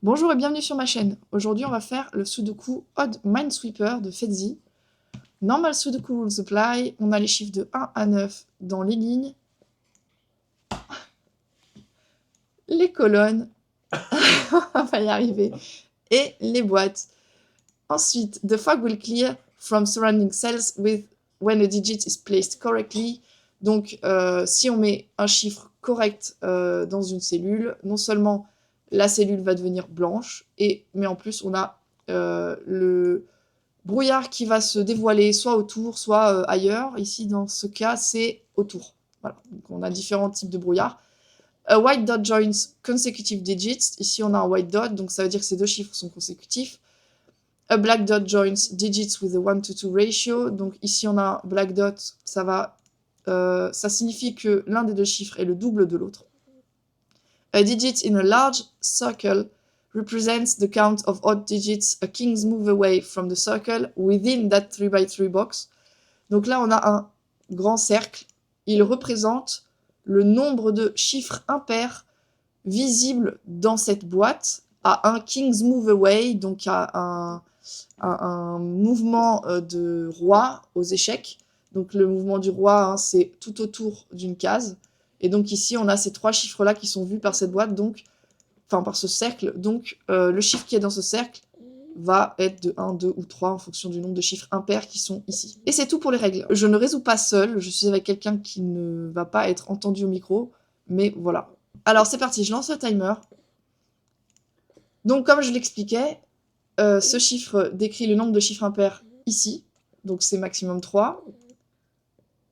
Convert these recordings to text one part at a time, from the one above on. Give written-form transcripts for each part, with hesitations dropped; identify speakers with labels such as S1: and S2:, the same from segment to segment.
S1: Bonjour et bienvenue sur ma chaîne. Aujourd'hui, on va faire le Sudoku Odd Minesweeper de Fetzi. Normal Sudoku Rules Apply. On a les chiffres de 1 à 9 dans les lignes, les colonnes, on va y arriver, et les boîtes. Ensuite, the fog will clear from surrounding cells when a digit is placed correctly. Donc, si on met un chiffre correct dans une cellule, non seulement la cellule va devenir blanche, mais en plus, on a le brouillard qui va se dévoiler soit autour, soit ailleurs. Ici, dans ce cas, c'est autour. Voilà. Donc, on a différents types de brouillard. A white dot joins consecutive digits. Ici, on a un white dot, donc ça veut dire que ces deux chiffres sont consécutifs. A black dot joins digits with a 1-to-2 ratio. Donc ici, on a un black dot, ça signifie que l'un des deux chiffres est le double de l'autre. A digit in a large circle represents the count of odd digits a king's move away from the circle within that 3x3 box. Donc là, on a un grand cercle. Il représente le nombre de chiffres impairs visibles dans cette boîte à un king's move away, donc à un mouvement de roi aux échecs. Donc le mouvement du roi, hein, c'est tout autour d'une case. Et donc ici, on a ces trois chiffres-là qui sont vus par cette boîte, donc, enfin par ce cercle. Donc le chiffre qui est dans ce cercle va être de 1, 2 ou 3 en fonction du nombre de chiffres impairs qui sont ici. Et c'est tout pour les règles. Je ne résous pas seul, je suis avec quelqu'un qui ne va pas être entendu au micro, mais voilà. Alors c'est parti, je lance le timer. Donc comme je l'expliquais, ce chiffre décrit le nombre de chiffres impairs ici, donc c'est maximum 3.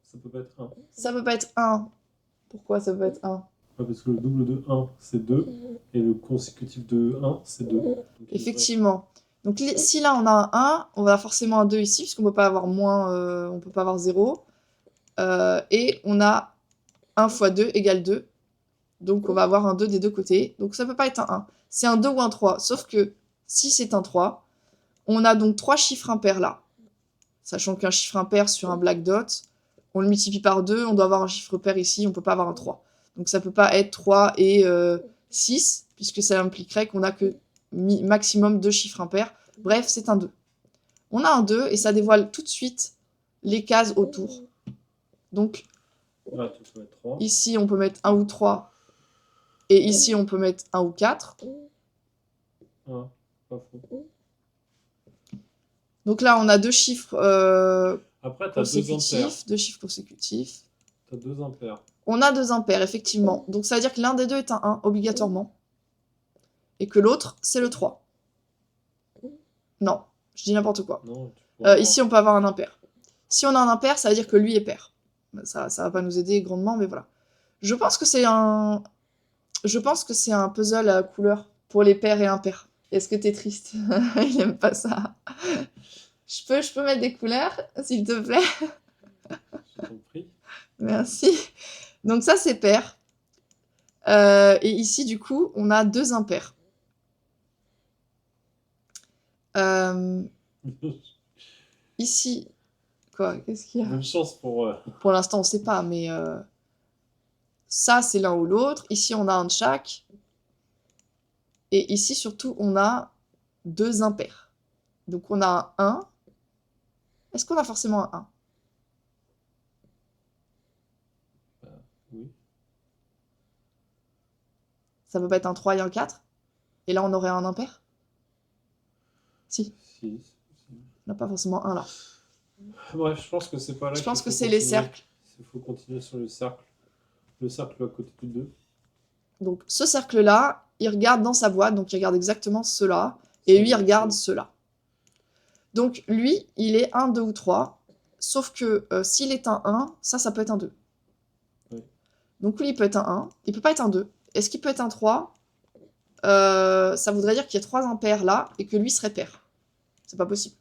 S2: Ça peut pas être 1.
S1: Ça peut pas être 1. Pourquoi ça peut être 1?
S2: Parce que le double de 1, c'est 2, et le consécutif de 1, c'est 2.
S1: Effectivement. Donc si là on a un 1, on va avoir forcément un 2 ici, puisqu'on peut pas avoir moins, on peut pas avoir 0. Et on a 1 fois 2 égale 2. Donc on va avoir un 2 des deux côtés. Donc ça peut pas être un 1. C'est un 2 ou un 3. Sauf que si c'est un 3, on a donc 3 chiffres impairs là. Sachant qu'un chiffre impair sur un black dot, on le multiplie par 2, on doit avoir un chiffre pair ici, on peut pas avoir un 3. Donc ça peut pas être 3 et 6, puisque ça impliquerait qu'on a que maximum 2 chiffres impairs. Bref, c'est un 2. On a un 2 et ça dévoile tout de suite les cases autour. Donc
S2: là, tu peux mettre 3.
S1: Ici, on peut mettre 1 ou 3. Et ici, on peut mettre 1 ou 4.
S2: Ah, pas faux.
S1: Donc là, on a deux chiffres
S2: après, tu as 2 impairs.
S1: Deux chiffres consécutifs.
S2: Tu as 2 impairs.
S1: On a 2 impairs, effectivement. Donc ça veut dire que l'un des deux est un 1, obligatoirement. Et que l'autre, c'est le 3. Non, je dis n'importe quoi.
S2: Non,
S1: ici, on peut avoir un impair. Si on a un impair, ça veut dire que lui est pair. Ça va pas nous aider grandement, mais voilà. Je pense que c'est un puzzle à couleur pour les pairs et impairs. Est-ce que t'es triste? Il aime pas ça. Je peux mettre des couleurs, s'il te plaît?
S2: J'ai compris.
S1: Merci. Donc ça, c'est pair. Et ici, du coup, on a 2 impairs. Ici, quoi? Qu'est-ce qu'il y a?
S2: Bonne chance pour...
S1: Pour l'instant, on sait pas, mais ça, c'est l'un ou l'autre. Ici, on a un de chaque. Et ici, surtout, on a 2 impairs. Donc, on a un 1. Est-ce qu'on a forcément un 1?
S2: oui.
S1: Ça peut pas être un 3 et un 4? Et là, on aurait un impair? Si.
S2: Si.
S1: On n'a pas forcément un là.
S2: Bref, je pense que c'est pas là.
S1: Je pense que c'est les cercles.
S2: Il faut continuer sur le cercle. Le cercle à côté du 2.
S1: Donc, ce cercle-là, il regarde dans sa boîte, donc il regarde exactement cela. Et lui, il regarde cela. Donc, lui, il est 1, 2 ou 3. Sauf que s'il est un 1, ça peut être un 2.
S2: Oui.
S1: Donc, lui, il peut être un 1. Il peut pas être un 2. Est-ce qu'il peut être un 3? Ça voudrait dire qu'il y a 3 impairs là, et que lui serait pair. C'est pas possible.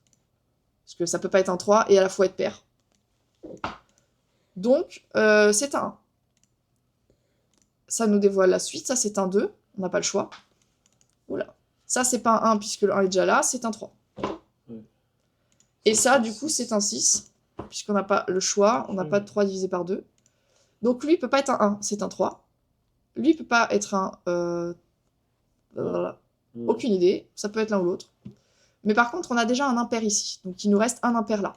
S1: Parce que ça peut pas être un 3 et à la fois être pair. Donc, c'est un 1. Ça nous dévoile la suite. Ça, c'est un 2. On n'a pas le choix. Oula. Ça, c'est pas un 1 puisque le 1 est déjà là. C'est un 3.
S2: Oui.
S1: Et ça, du coup, c'est un 6. Puisqu'on n'a pas le choix. On n'a pas de 3 divisé par 2. Donc, lui, il peut pas être un 1. C'est un 3. Lui, il peut pas être un...
S2: Ouais.
S1: Aucune idée, ça peut être l'un ou l'autre. Mais par contre, on a déjà un impair ici, donc il nous reste un impair là.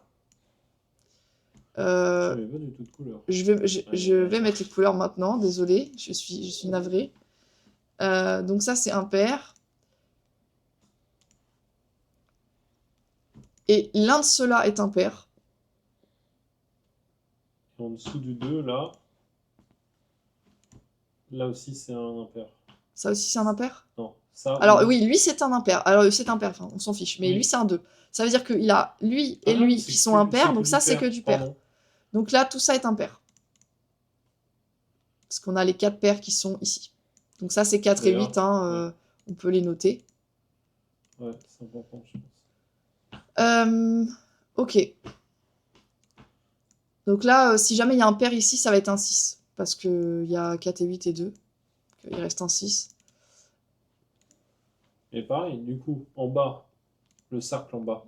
S2: Je savais pas du tout de couleur.
S1: Je vais mettre les couleurs maintenant, désolé, je suis navrée. Donc ça, c'est impair. Et l'un de ceux-là est impair.
S2: Et en dessous du 2, là aussi, c'est un impair.
S1: Ça aussi, c'est un impair?
S2: Non, ça.
S1: Alors oui, lui, c'est un impair. Alors c'est impair, enfin, on s'en fiche. Mais
S2: Oui.
S1: lui, c'est un 2. Ça veut dire qu'il a lui et
S2: Ah,
S1: lui
S2: c'est
S1: qui
S2: que
S1: sont
S2: du-
S1: impairs,
S2: c'est
S1: donc
S2: que
S1: ça,
S2: du
S1: c'est
S2: pair,
S1: que du pair.
S2: pardon.
S1: Donc là, tout ça est impair. Parce qu'on a les 4 paires qui sont ici. Donc ça, c'est 4 et
S2: D'ailleurs,
S1: 8, hein, on peut les noter.
S2: Ouais, c'est important, je pense.
S1: Ok. Donc là, si jamais il y a un pair ici, ça va être un 6. Parce qu'il y a 4 et 8 et 2. Il reste un 6.
S2: Et pareil, du coup, en bas, le cercle en bas,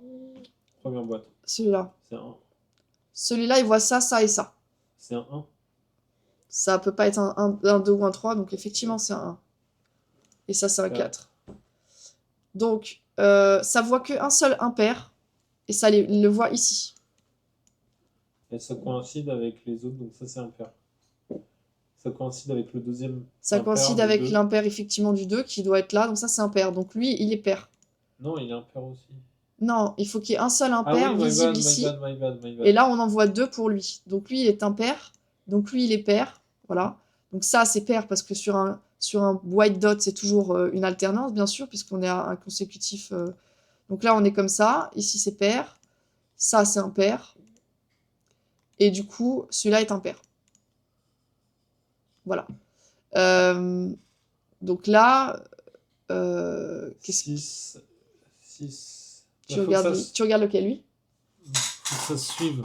S2: première boîte,
S1: Celui-là.
S2: c'est un.
S1: Celui-là, il voit ça, ça et ça.
S2: C'est un 1.
S1: Ça peut pas être un 2 ou un 3, donc effectivement, c'est un 1. Et ça, c'est un 4. Donc, ça voit qu'un seul impair, et ça le voit ici.
S2: Et ça coïncide avec les autres, donc ça c'est impair. Ça coïncide avec le deuxième.
S1: Ça
S2: impair
S1: coïncide
S2: du
S1: avec
S2: 2.
S1: l'impair, effectivement, du 2, qui doit être là, donc ça, c'est un pair. Donc lui, il est pair.
S2: Non, il est impair aussi.
S1: Non, il faut qu'il y ait un seul
S2: Ah
S1: impair
S2: oui, my
S1: visible
S2: bad,
S1: ici.
S2: my bad.
S1: Et là, on en voit 2 pour lui. Donc lui, il est impair. Donc lui, il est pair. Voilà. Donc ça, c'est pair parce que sur un white dot, c'est toujours une alternance, bien sûr, puisqu'on est à un consécutif. Donc là, on est comme ça. Ici, c'est pair. Ça, c'est impair. Et du coup, celui-là est impair. Voilà. Donc là, qu'est-ce que
S2: 6.
S1: tu regardes, tu regardes lequel, lui?
S2: Faut que ça se suive.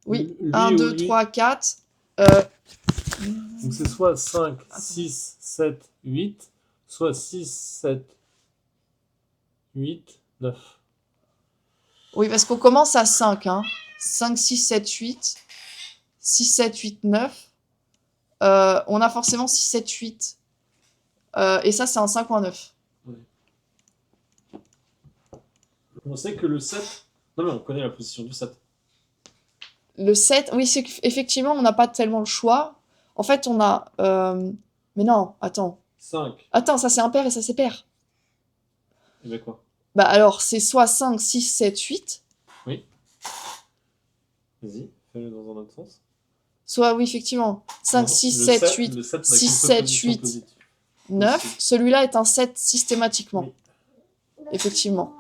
S1: Oui,
S2: Lui
S1: 1,
S2: ou
S1: 2,
S2: lui.
S1: 3, 4.
S2: Donc c'est soit 5, 6, 7, 8, soit 6, 7, 8, 9.
S1: Oui, parce qu'on commence à 5. Hein. 5, 6, 7, 8. 6, 7, 8, 9. On a forcément 6, 7, 8. Et ça, c'est un 5 ou un 9.
S2: Oui. On sait que le 7... Non mais on connaît la position du 7.
S1: Le 7, oui, c'est qu'effectivement, on n'a pas tellement le choix. En fait, on a... Mais non, attends.
S2: 5.
S1: Attends, ça c'est impair et ça c'est pair.
S2: Et bien quoi?
S1: Bah alors, c'est soit 5, 6, 7, 8.
S2: Oui. Vas-y, fais-le dans un autre sens.
S1: Soit, oui, effectivement. 5,
S2: Non,
S1: 6,
S2: le
S1: 7,
S2: 7,
S1: 8,
S2: le 7 n'a
S1: 6,
S2: qu'une
S1: 7,
S2: position
S1: 8,
S2: positive.
S1: 9.
S2: Aussi.
S1: Celui-là est un 7 systématiquement.
S2: Oui.
S1: Effectivement.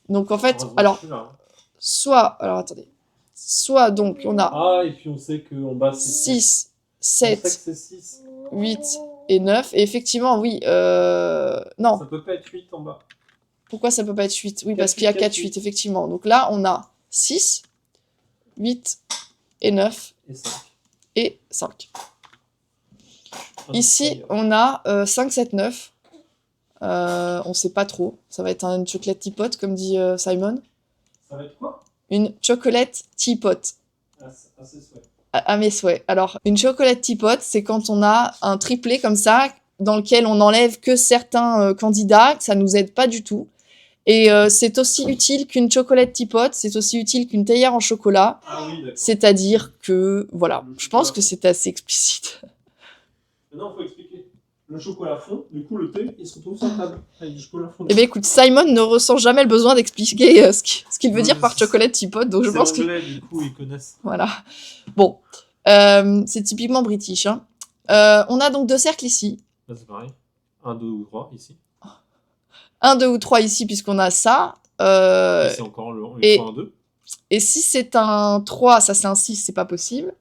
S1: Donc en fait,
S2: Heureusement,
S1: alors,
S2: je suis là, hein.
S1: soit... Alors, attendez. Soit, donc, on a
S2: Ah, et puis on sait qu'en bas c'est
S1: 6,
S2: On sait que
S1: 7,
S2: c'est 6.
S1: 8 et 9. Et effectivement, oui. Non.
S2: Ça peut pas être 8 en bas.
S1: Pourquoi ça peut pas être 8? Oui,
S2: 4,
S1: parce qu'il y a
S2: 8,
S1: 4, 8, effectivement. Donc là, on a 6, 8 et 9
S2: Et 5.
S1: et 5. Ici, on a 5, 7, 9. On sait pas trop. Ça va être une chocolate teapot, comme dit Simon.
S2: Ça va être quoi?
S1: Une chocolate teapot.
S2: À ses souhaits.
S1: À mes souhaits. Alors, une chocolate teapot, c'est quand on a un triplé comme ça, dans lequel on n'enlève que certains candidats, ça nous aide pas du tout. Et c'est aussi utile qu'une chocolate teapot, c'est aussi utile qu'une théière en chocolat.
S2: Ah oui, d'accord.
S1: C'est-à-dire que, voilà, je pense que c'est assez explicite.
S2: Maintenant, il faut expliquer. Le chocolat fond, du coup, le thé, il se retrouve sur la table. Avec du chocolat fond.
S1: Eh bien, écoute, Simon ne ressent jamais le besoin d'expliquer ce qu'il veut dire par chocolate teapot, donc je pense que...
S2: C'est anglais, du coup, ils connaissent.
S1: Voilà. Bon, c'est typiquement british. Hein. On a donc 2 cercles ici.
S2: Là, c'est pareil. 1, 2 ou 3 ici.
S1: 1, 2 ou 3 ici, puisqu'on a ça.
S2: Et c'est encore le 1, 2.
S1: Et si c'est un 3, ça c'est un 6, c'est pas possible.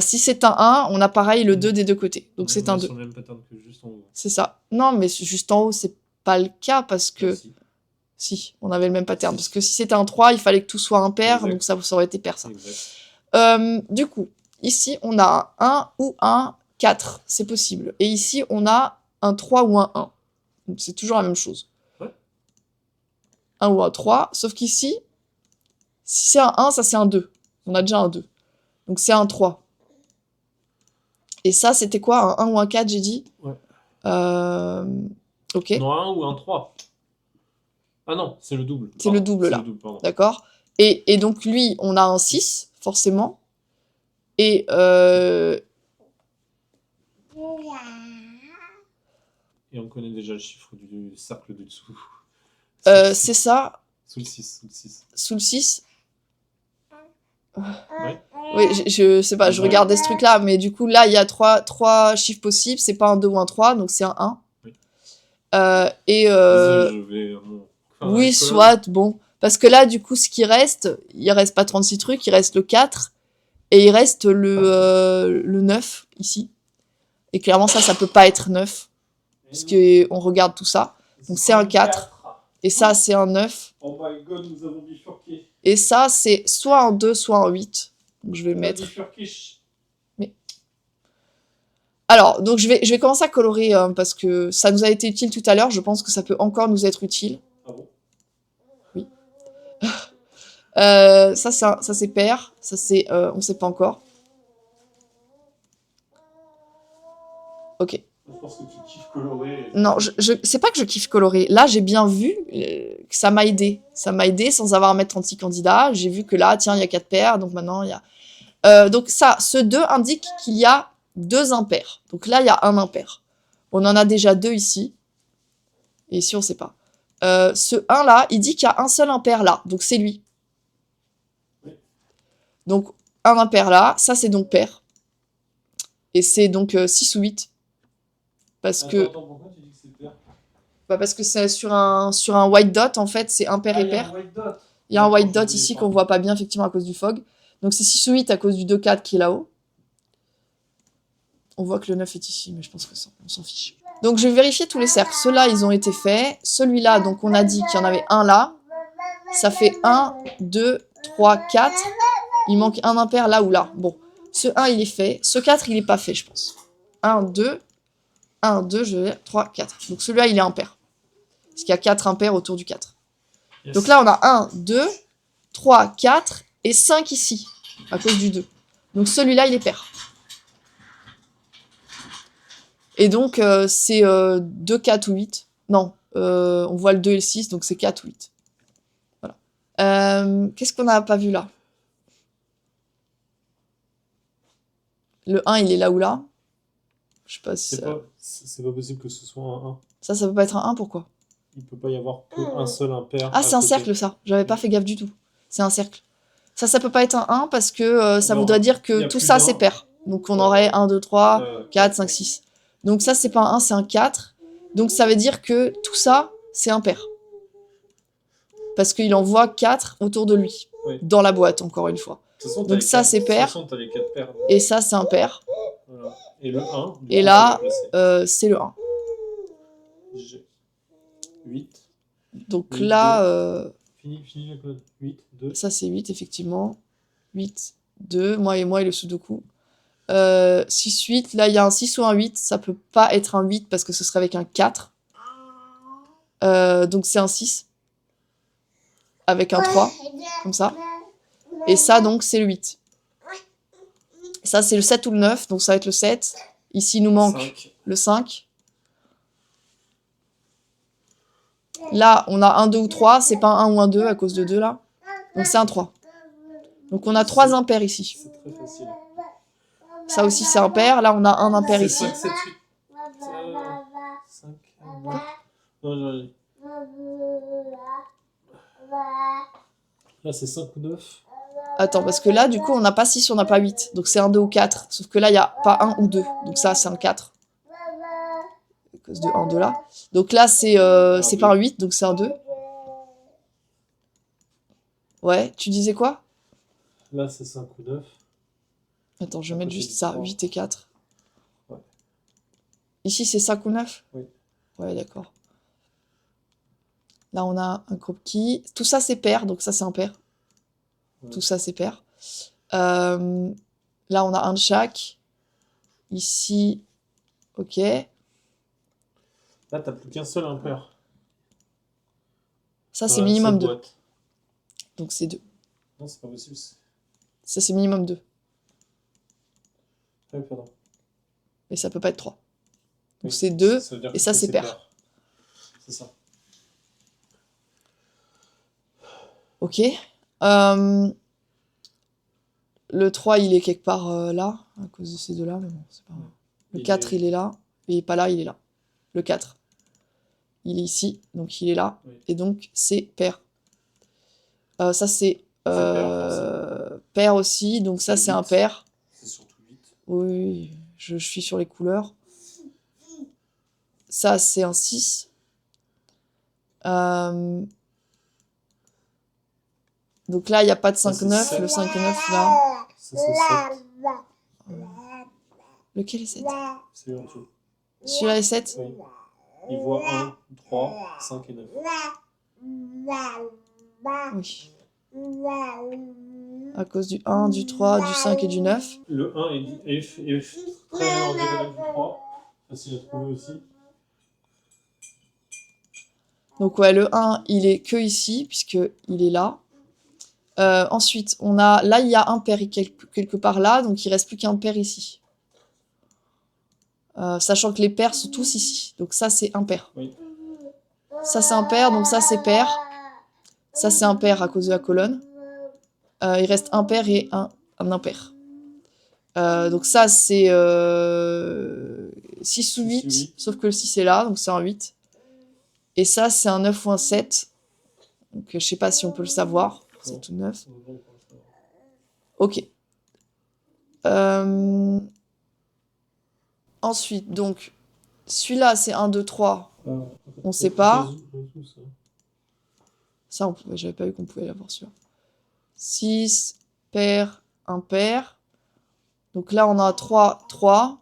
S1: Si c'est un 1, on a pareil le 2 des deux côtés. Donc c'est un 2.
S2: Sur le même pattern que juste en haut.
S1: C'est ça. Non, mais juste en haut, c'est pas le cas parce que...
S2: Si.
S1: Si, on avait le même pattern. Parce que si c'était un 3, il fallait que tout soit impair,
S2: Exact.
S1: donc ça aurait été pair, ça.
S2: Exact.
S1: Du coup, ici, on a un 1 ou un 4. C'est possible. Et ici, on a un 3 ou un 1. Donc c'est toujours la même chose.
S2: Ouais.
S1: 1 ou un 3. Sauf qu'ici, si c'est un 1, ça c'est un 2. On a déjà un 2. Donc c'est un 3. Et ça, c'était quoi? Un 1 ou un 4, j'ai dit?
S2: Ouais.
S1: Ok,
S2: Non, un ou un 3. Ah non, c'est le double.
S1: c'est le double,
S2: C'est
S1: là.
S2: le double, pardon.
S1: D'accord. Et donc, lui, on a un 6, forcément. Et
S2: Et on connaît déjà le chiffre du cercle du dessous. Sous le
S1: c'est
S2: 6.
S1: ça,
S2: Sous le 6. Sous le 6.
S1: sous le 6.
S2: Ouais.
S1: Oui, je sais pas, je
S2: Ouais.
S1: regardais ce truc-là, mais du coup, là, il y a trois chiffres possibles. C'est pas un 2 ou un 3, donc c'est un 1.
S2: Oui.
S1: Et
S2: Désolé, je vais à mon. Enfin,
S1: oui,
S2: avec Colonne.
S1: soit, bon. Parce que là, du coup, ce qui reste, il reste pas 36 trucs, il reste le 4, et il reste le 9, ici. Et clairement, ça peut pas être 9, parce qu'on regarde tout ça. Donc c'est un 4, et ça, c'est un 9.
S2: Oh my god, nous avons bifurqué.
S1: Et ça, c'est soit un 2, soit un 8. Donc je vais le
S2: On a
S1: mettre.
S2: bifurqué.
S1: Alors, donc je vais commencer à colorer, parce que ça nous a été utile tout à l'heure. Je pense que ça peut encore nous être utile.
S2: Ah bon?
S1: Ça c'est pair. Ça, c'est... on sait pas encore. Ok.
S2: Je pense que tu kiffes colorer.
S1: Non, c'est pas que je kiffe colorer. Là, j'ai bien vu que ça m'a aidé. Ça m'a aidé sans avoir à mettre 36 candidats. J'ai vu que là, tiens, il y a 4 paires. Donc maintenant, il y a... donc ça, ce 2 indique qu'il y a 2 impairs. Donc là, il y a un impair. On en a déjà 2 ici. Et ici, on sait pas. Ce 1 là, il dit qu'il y a un seul impair là. Donc c'est lui.
S2: Oui.
S1: Donc un impair là. Ça, c'est donc pair. Et c'est donc 6 ou 8. Parce que...
S2: Attends, pourquoi tu dis que c'est pair?
S1: Bah parce que c'est sur un white dot, en fait, c'est impair et pair. Il y a un white dot ici qu'on voit pas bien, effectivement, à cause du fog. Donc c'est 6 ou 8 à cause du 2-4 qui est là-haut. On voit que le 9 est ici, mais je pense que ça, on s'en fiche. Donc je vais vérifier tous les cercles. Ceux-là, ils ont été faits. Celui-là, donc on a dit qu'il y en avait un là. Ça fait 1, 2, 3, 4. Il manque un impair là ou là. Bon, ce 1, il est fait. Ce 4, il est pas fait, je pense. 1, 2, 1, 2, 3, 4. Donc celui-là, il est impair. Parce qu'il y a 4 impairs autour du 4.
S2: Yes.
S1: Donc là, on a 1, 2, 3, 4 et 5 ici, à cause du 2. Donc celui-là, il est pair. Et donc, c'est 2, 4 ou 8. Non, on voit le 2 et le 6, donc c'est 4 ou 8. Voilà. Qu'est-ce qu'on n'a pas vu là? Le 1, il est là ou là? Je sais pas si
S2: c'est pas possible que ce soit un 1.
S1: Ça peut pas être un 1, pourquoi?
S2: Il peut pas y avoir qu'un seul impair.
S1: Ah, c'est un cercle, ça. J'avais pas fait gaffe du tout. C'est un cercle. Ça peut pas être un 1 parce que ça voudrait dire que tout ça, c'est pair. Donc on aurait 1, 2, 3, 4, 5, 6. Donc ça, c'est pas un 1, c'est un 4. Donc ça veut dire que tout ça, c'est impair. Parce qu'il envoie 4 autour de lui.
S2: Oui.
S1: Dans la boîte, encore une fois.
S2: Façon,
S1: donc ça, c'est pair.
S2: De toute façon, t'as les 4 paires.
S1: Et ça, c'est impair.
S2: Voilà. Et le 1.
S1: Et là, c'est le 1.
S2: 8.
S1: Donc
S2: 8,
S1: là...
S2: Fini la colonne. 8, 2.
S1: Ça, c'est 8, effectivement. 8, 2, moi et le sudoku. 6, 8, là, il y a un 6 ou un 8. Ça peut pas être un 8 parce que ce serait avec un 4. Donc c'est un 6. Avec un 3, comme ça. Et ça, donc, c'est le 8. Ça, c'est le 7 ou le 9, donc ça va être le 7. Ici, il nous manque
S2: 5.
S1: Le 5. Là, on a un 2 ou 3, c'est pas un 1 ou un 2 à cause de 2 là. Donc c'est un 3. Donc on a 3 impairs ici.
S2: C'est très facile.
S1: Ça aussi, c'est impair. Là, on a un impair ici.
S2: 5, 7, 8. 5. Non, là, c'est 5 ou 9.
S1: Attends, parce que là, du coup, on n'a pas 6, on n'a pas 8. Donc c'est un 2 ou 4. Sauf que là, il n'y a pas 1 ou 2. Donc ça, c'est un 4. À cause de 1, 2 là. Donc là, c'est pas un 8, donc c'est un 2. Ouais, tu disais quoi?
S2: Là, c'est 5 ou 9.
S1: Attends, je vais mettre juste ça, 8 et 4.
S2: Ouais.
S1: Ici, c'est 5 ou 9?
S2: Oui.
S1: Ouais, d'accord. Là, on a un groupe qui... Tout ça, c'est pair, donc ça, c'est impair. Ouais. Tout ça, c'est pair. Là, on a un de chaque. Ici, ok.
S2: Là, t'as plus qu'un seul impair.
S1: Ça, c'est minimum 2. Donc, c'est 2.
S2: Non, c'est pas possible.
S1: Ça, c'est minimum 2.
S2: Ah oui, pardon.
S1: Mais ça peut pas être 3. Donc,
S2: oui,
S1: c'est 2,
S2: ça veut dire
S1: et ça, c'est pair.
S2: C'est ça.
S1: Ok. Le 3, il est quelque part là, à cause de ces deux-là, mais bon, c'est pas grave. Le 4, il est là. Il est pas là, il est là. Le 4. Il est ici, donc il est là.
S2: Oui.
S1: Et donc, c'est pair. Ça, c'est
S2: pair,
S1: pair aussi, donc ça,
S2: C'est
S1: c'est un
S2: 8.
S1: pair.
S2: C'est surtout 8.
S1: Oui, je suis sur les couleurs. Ça, c'est un 6. Donc là, il n'y a pas de
S2: Ça, c'est
S1: 5-9.
S2: sept.
S1: Le 5-9, là.
S2: Ça, c'est 7.
S1: Lequel est 7?
S2: C'est en dessous.
S1: Celui-là est 7?
S2: Oui. Il voit 1, 3, 5 et 9.
S1: Oui. À cause du 1, du 3, du 5 et du 9.
S2: Le 1 est très en diagonale du 3. Facile à trouver aussi.
S1: Donc ouais, le 1, il est que ici, puisqu'il est là. Ensuite, on a là, il y a un pair quelque part là, donc il reste plus qu'un pair ici. Sachant que les pairs sont tous ici. Donc ça, c'est un pair.
S2: Oui.
S1: Ça, c'est un pair, donc ça, c'est pair. Ça, c'est un pair à cause de la colonne. Il reste un pair et un impair. Donc ça, c'est 6 ou 8, sauf que le 6 est là, donc c'est un 8. Et ça, c'est un 9 ou un 7. Donc je sais pas si on peut le savoir. C'est tout 9. Ok. Ensuite, donc, celui-là, c'est 1, 2, 3. On sait pas. Ça, j'avais pas vu qu'on pouvait l'avoir celui-là. 6, pair, impair. Donc là, on a 3, 3.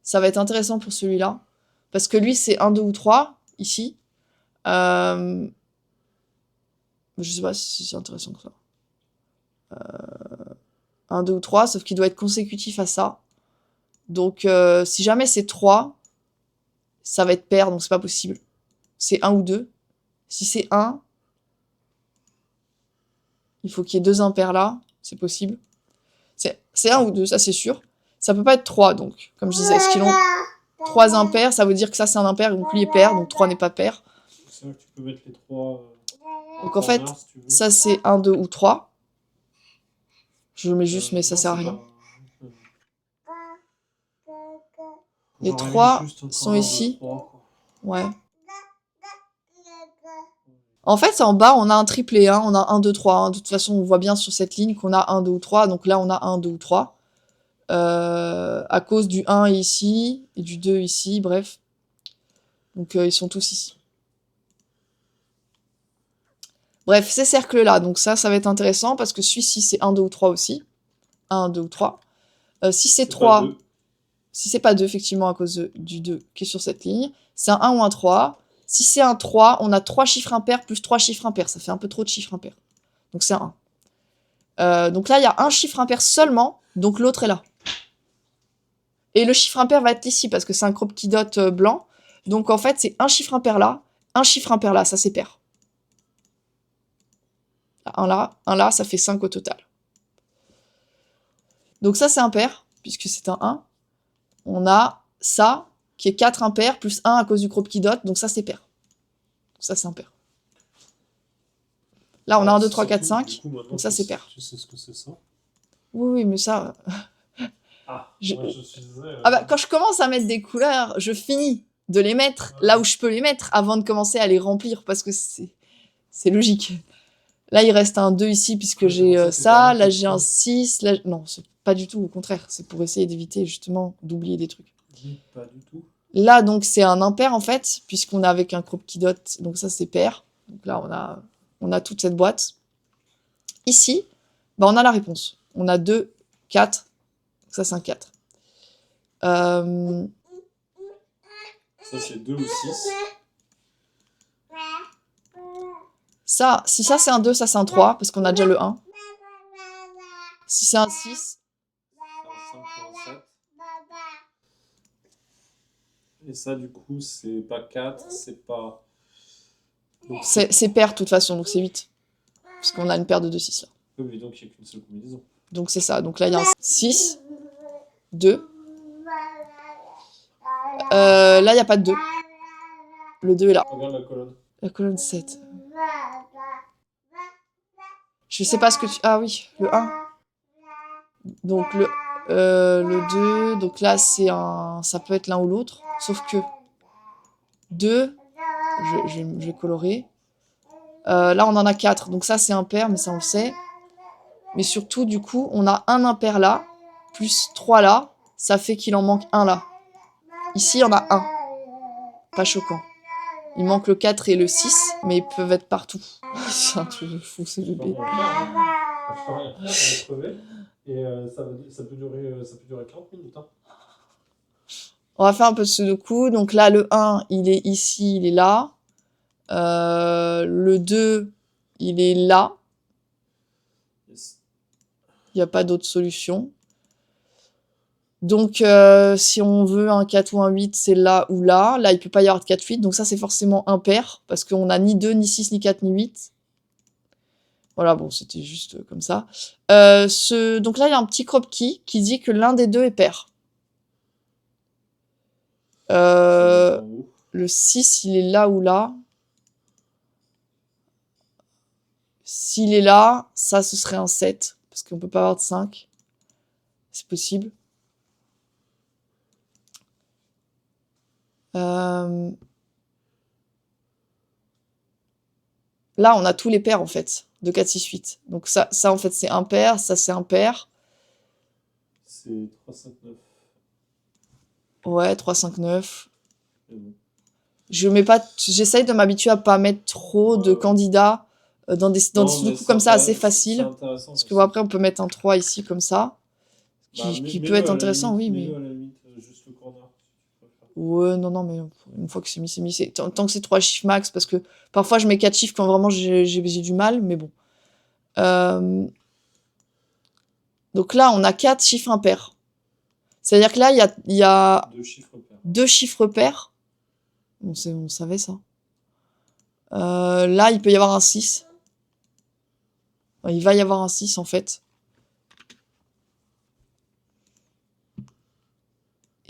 S1: Ça va être intéressant pour celui-là. Parce que lui, c'est 1, 2 ou 3, ici. Je sais pas si c'est intéressant que ça. 1, 2 ou 3, sauf qu'il doit être consécutif à ça. Donc, si jamais c'est 3, ça va être pair, donc c'est pas possible. C'est 1 ou 2. Si c'est 1, il faut qu'il y ait 2 impairs là, c'est possible. C'est 1 ou 2, ça c'est sûr. Ça peut pas être 3, donc, comme je disais. Est-ce qu'ils ont 3 impairs? Ça veut dire que ça c'est un impair, donc lui est pair, donc 3 n'est pas pair.
S2: C'est vrai que tu peux mettre les 3.
S1: Donc en fait, ça c'est 1, 2 ou 3. Je le mets juste, mais ça sert à rien. Les 3 sont ici. Ouais. En fait, en bas, on a un triplet, hein. On a 1, 2, 3. Hein. De toute façon, on voit bien sur cette ligne qu'on a 1, 2 ou 3. Donc là, on a 1, 2 ou 3. À cause du 1 ici, et du 2 ici, bref. Donc ils sont tous ici. Bref, ces cercles-là, donc ça va être intéressant, parce que celui-ci, c'est 1, 2 ou 3 aussi. 1, 2 ou 3. Si c'est 3... Si c'est pas 2, effectivement, à cause du 2 qui est sur cette ligne, c'est un 1 ou un 3. Si c'est un 3, on a 3 chiffres impairs plus 3 chiffres impairs. Ça fait un peu trop de chiffres impairs. Donc c'est un 1. Donc là, il y a un chiffre impair seulement, donc l'autre est là. Et le chiffre impair va être ici, parce que c'est un crop qui dot blanc. Donc en fait, c'est un chiffre impair là, un chiffre impair là, ça c'est pair. Un là, ça fait 5 au total. Donc ça, c'est impair, puisque c'est un 1. On a ça, qui est 4 impairs, plus 1 à cause du crop qui dot, donc ça, c'est pair. Ça, c'est impair. Là, on a 1, 2, 3, 4, 5, donc ça, c'est pair.
S2: Tu sais ce que c'est ça?
S1: Oui, mais ça...
S2: Ah,
S1: bah, quand je commence à mettre des couleurs, je finis de les mettre là où je peux les mettre, avant de commencer à les remplir, parce que c'est logique. Là, il reste un 2 ici, puisque j'ai ça, là, j'ai un 6, là... Non, c'est pas du tout, au contraire, c'est pour essayer d'éviter, justement, d'oublier des trucs.
S2: Pas du tout.
S1: Là, donc, c'est un impair, en fait, puisqu'on est avec un crop qui dot, donc ça, c'est pair. Donc là, on a toute cette boîte. Ici, bah, on a la réponse. On a 2, 4, donc ça, c'est un 4.
S2: Ça, c'est 2 ou 6.
S1: Ça, si ça, c'est un 2, ça, c'est un 3, parce qu'on a déjà le 1. Si c'est un 6...
S2: Et ça, du coup, c'est pas 4, c'est pas...
S1: C'est pair, de toute façon, donc c'est 8. Parce qu'on a une paire de 2, 6, là.
S2: Oui, donc il n'y a qu'une seule combinaison.
S1: Donc c'est ça. Donc là, il y a un 6, 2. Là, il n'y a pas de 2. Le 2 est là.
S2: Regarde la colonne.
S1: La colonne 7. Je sais pas ce que tu... Ah oui, le 1. Donc le 2, donc là c'est un... ça peut être l'un ou l'autre, sauf que 2, je vais colorer. Là on en a 4, donc ça c'est impair, mais ça on le sait. Mais surtout du coup on a un impair là, plus 3 là, ça fait qu'il en manque un là. Ici il y en a un, pas choquant. Il manque le 4 et le 6, mais ils peuvent être partout. C'est un truc de fou ce
S2: Je sais pas
S1: bébé.
S2: quoi faire, hein. Je peux rien faire, on est crevé. Et ça peut durer 40 minutes. Hein.
S1: On va faire un peu de sudoku. Donc là, le 1, il est ici, il est là. Le 2, il est là.
S2: Yes.
S1: Il n'y a pas d'autre solution. Donc, si on veut un 4 ou un 8, c'est là ou là. Là, il ne peut pas y avoir de 4 8. Donc ça, c'est forcément impair. Parce qu'on n'a ni 2, ni 6, ni 4, ni 8. Voilà, bon, c'était juste comme ça. Donc là, il y a un petit crop key qui dit que l'un des deux est pair.
S2: En haut.
S1: Le 6, il est là ou là. S'il est là, ça, ce serait un 7. Parce qu'on peut pas avoir de 5. C'est possible. Là, on a tous les pairs, en fait, de 4, 6, 8. Donc ça en fait, c'est impair. Ça, c'est impair.
S2: C'est 3, 5, 9.
S1: Ouais, 3, 5, 9.
S2: Bon.
S1: J'essaye de m'habituer à pas mettre trop de candidats dans des sudoku comme ça, assez faciles. Parce que bon, après, on peut mettre un 3 ici, comme ça. Qui peut être intéressant, oui, mais...
S2: Mets-le à la limite, juste le corner.
S1: Ouais, non, mais une fois que c'est mis, c'est mis. Tant que c'est 3 chiffres max, parce que parfois je mets 4 chiffres quand vraiment j'ai du mal, mais bon. Donc là, on a 4 chiffres impairs. C'est-à-dire que là, il y a
S2: 2 chiffres pairs.
S1: 2 chiffres pairs. On savait ça. Là, il peut y avoir un 6. Il va y avoir un 6, en fait.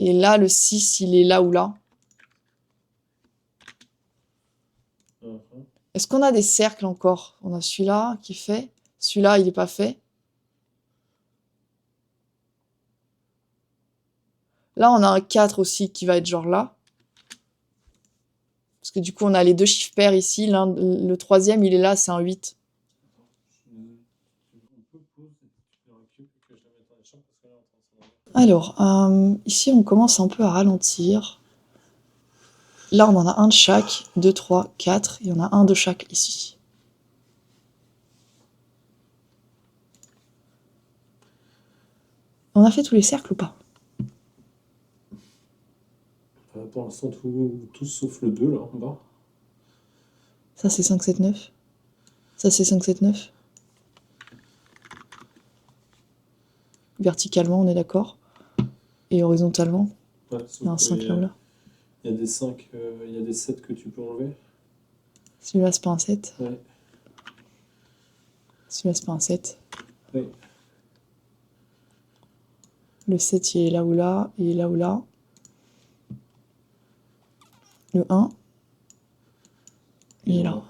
S1: Et là, le 6, il est là ou là. Est-ce qu'on a des cercles encore? On a celui-là qui est fait. Celui-là, il n'est pas fait. Là, on a un 4 aussi qui va être genre là. Parce que du coup, on a les 2 chiffres pairs ici. Le troisième, il est là, c'est un 8. Alors, ici, on commence un peu à ralentir. Là, on en a un de chaque. 2, 3, 4. Il y en a un de chaque ici. On a fait tous les cercles ou pas?
S2: Pour l'instant, tous sauf le 2, là, en bas.
S1: Ça, c'est 5, 7, 9. Ça, c'est 5, 7, 9. Verticalement, on est d'accord. Et horizontalement,
S2: ouais,
S1: il y a un 5 là ou là.
S2: Il y a des 5, il y a des 7 que tu peux enlever.
S1: Celui-là, c'est pas un 7.
S2: Ouais.
S1: Celui-là, c'est pas un 7.
S2: Oui.
S1: Le 7, il est là ou là. Il est là ou là. Le 1, il est là.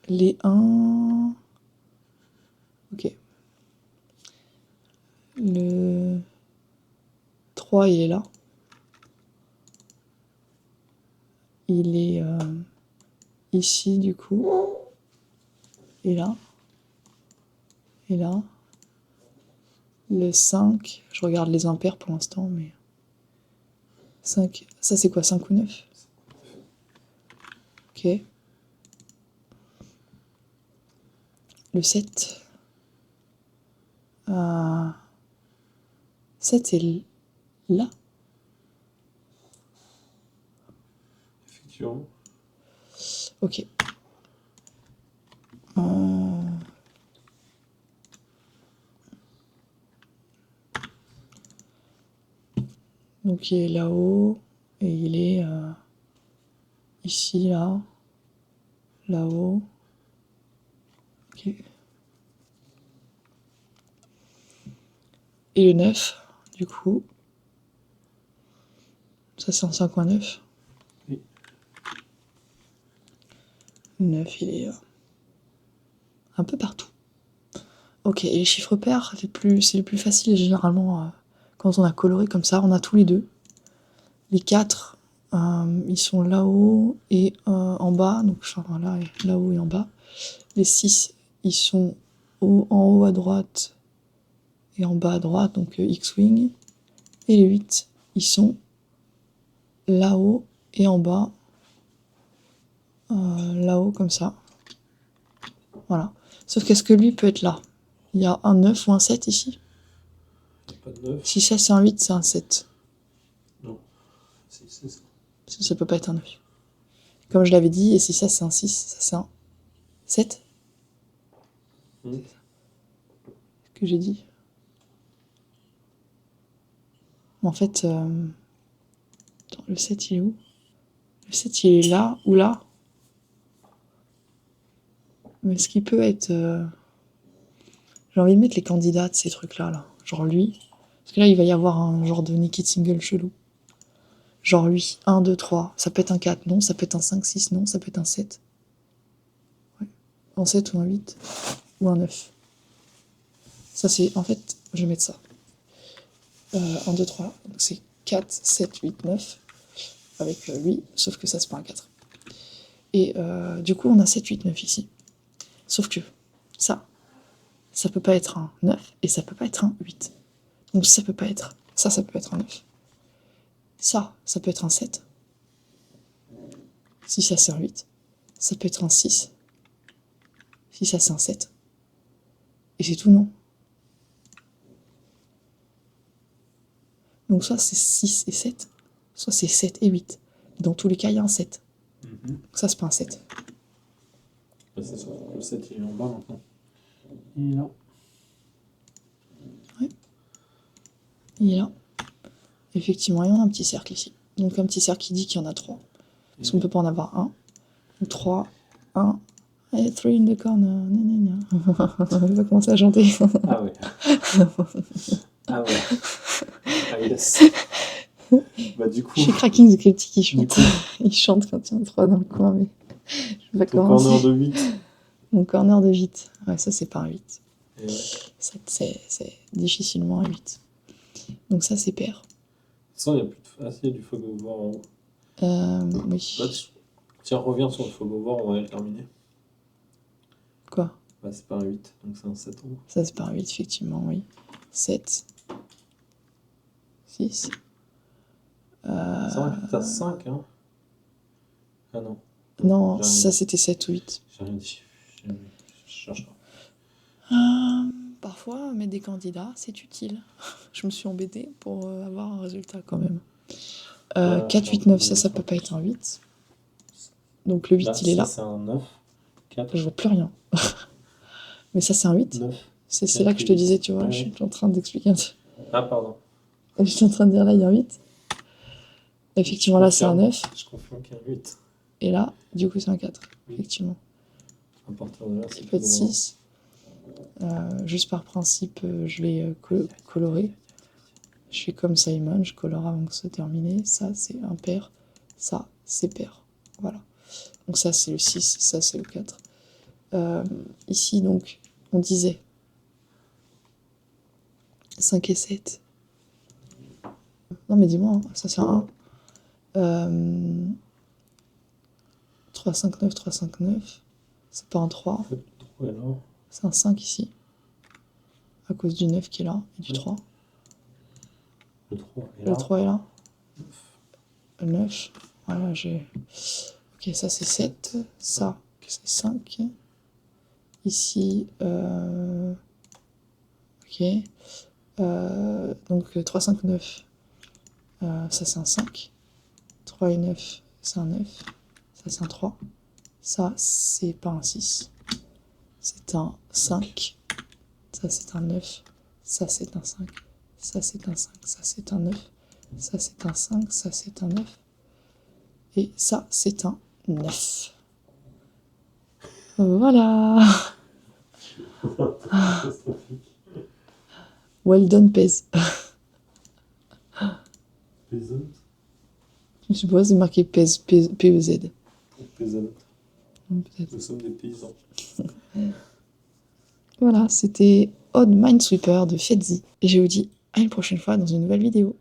S1: Les 1... Ok. Le 3, il est là. Il est ici, du coup. Et là. Et là. Le 5, je regarde les impairs pour l'instant, mais... 5, ça c'est quoi, 5 ou 9? Ok. Le 7. 7 est là.
S2: Effectivement.
S1: Ok. Donc il est là-haut, et il est ici, là, là-haut. Ok. Et le 9, du coup. Ça, c'est un 5.9.
S2: Oui.
S1: Le 9, il est un peu partout. Ok, et les chiffres pairs, c'est les plus faciles généralement quand on a coloré comme ça. On a tous les deux. Les 4, ils sont là-haut et en bas. Donc là-haut et en bas. Les 6, ils sont en haut à droite et en bas à droite, donc X-Wing. Et les 8, ils sont là-haut et en bas, là-haut comme ça. Voilà. Sauf qu'est-ce que lui peut être là? Il y a un 9 ou un 7 ici?
S2: Pas de 9.
S1: Si ça c'est un 8, c'est un 7.
S2: Non. C'est ça.
S1: Ça peut pas être un 9. Comme je l'avais dit, et si ça c'est un 6, ça c'est un 7?
S2: Mm.
S1: C'est ce que j'ai dit. En fait, attends, le 7 il est où? Le 7 il est là ou là? Mais ce qui peut être... J'ai envie de mettre les candidats de ces trucs-là, là. Genre lui. Parce que là, il va y avoir un genre de Nikit Single chelou. Genre lui. 1, 2, 3. Ça peut être un 4, non. Ça peut être un 5, 6, non. Ça peut être un 7. Ouais. Un 7 ou un 8. Ou un 9. Ça, c'est... En fait, je vais mettre ça. 1, 2, 3. Donc c'est 4, 7, 8, 9. Avec lui. Sauf que ça, c'est pas un 4. Et du coup, on a 7, 8, 9 ici. Sauf que ça peut pas être un 9 et ça peut pas être un 8. Donc ça peut pas être. Ça peut être un 9. Ça peut être un 7. Si ça c'est un 8. Ça peut être un 6. Si ça c'est un 7. Et c'est tout, non? Donc soit c'est 6 et 7, soit c'est 7 et 8. Dans tous les cas, il y a un 7. Donc ça, c'est pas un 7.
S2: Bah, c'est sûr que le 7 il est en bas maintenant. Il est là.
S1: Ouais. Il est là. Effectivement, il y en a un petit cercle ici. Donc un petit cercle qui dit qu'il y en a 3. Parce qu'on peut pas en avoir un. Donc 3, 1, et 3 in the corner. On va commencer à chanter.
S2: Ah ouais. Ah ouais. Ah yes. Bah du coup.
S1: Je suis Cracking the Cryptic qui chante.
S2: Du coup.
S1: Il chante quand il y en a 3 dans le coin, mais je vais pas
S2: Ton
S1: commencer.
S2: corner de 8.
S1: Mon corner de 8. Ouais, ça c'est pas un 8.
S2: Et ouais.
S1: Ça, c'est difficilement un 8. Donc ça c'est pair.
S2: Sans, il y a plus de... Ah si, il y a du fog au bord en haut.
S1: Oui.
S2: Bah, tiens, reviens sur le fog au bord, on va le terminer.
S1: Quoi?
S2: Bah c'est pas un 8, donc c'est un 7 en haut.
S1: Ça c'est pas un 8, effectivement, oui. 7. 6.
S2: C'est vrai que t'as 5, hein. Ah non.
S1: Non,
S2: J'ai
S1: ça
S2: rien-
S1: c'était 7 ou 8.
S2: J'ai rien dit. Je cherche pas.
S1: Parfois, mettre des candidats, c'est utile. Je me suis embêtée pour avoir un résultat quand même. 4, 8, 9, ça peut pas être un 8. Donc le 8, il est là.
S2: Ça c'est un 9. 4.
S1: Je vois plus rien. Mais ça, c'est un 8.
S2: 9.
S1: C'est là que je te disais, tu vois,
S2: Ouais.
S1: je suis en train d'expliquer un truc.
S2: Ah pardon.
S1: Je suis en train de dire là, il y a un 8. Effectivement, là, c'est un 9.
S2: Je confirme qu'il y a un 8.
S1: Et là, du coup, c'est un 4.
S2: Oui.
S1: Effectivement.
S2: À partir de là,
S1: Ça peut être 6. Juste par principe, je vais colorer. Je fais comme Simon, je colore avant que ce soit terminé. Ça, c'est impair. Ça, c'est pair. Voilà. Donc ça, c'est le 6. Ça, c'est le 4. Ici, donc, on disait 5 et 7. Non, mais dis-moi, hein, ça, c'est un 1. 3, 5, 9, 3, 5, 9. C'est pas un 3. C'est un 5 ici. À cause du 9 qui est là et du 3.
S2: Le 3 est
S1: Le
S2: là.
S1: 3 est là. Le 9. Voilà, j'ai. Ok, ça c'est 7. Ça, c'est 5. Ici, ok. Donc 3, 5, 9. Ça c'est un 5. 3 et 9, c'est un 9. Ça c'est un 3. Ça, c'est pas un 6. C'est un 5. Ça c'est un 9. Ça c'est un 5. Ça c'est un 5. Ça c'est un 9. Ça c'est un 5. Ça c'est un 9. Et ça c'est un 9. Voilà. Well done, Pez.
S2: Peasant.
S1: Je sais pas, c'est marqué PEZ.
S2: Peasant.
S1: Peut-être.
S2: Nous sommes des paysans.
S1: Voilà, c'était Odd Minesweeper de Fietzi. Et je vous dis à une prochaine fois dans une nouvelle vidéo.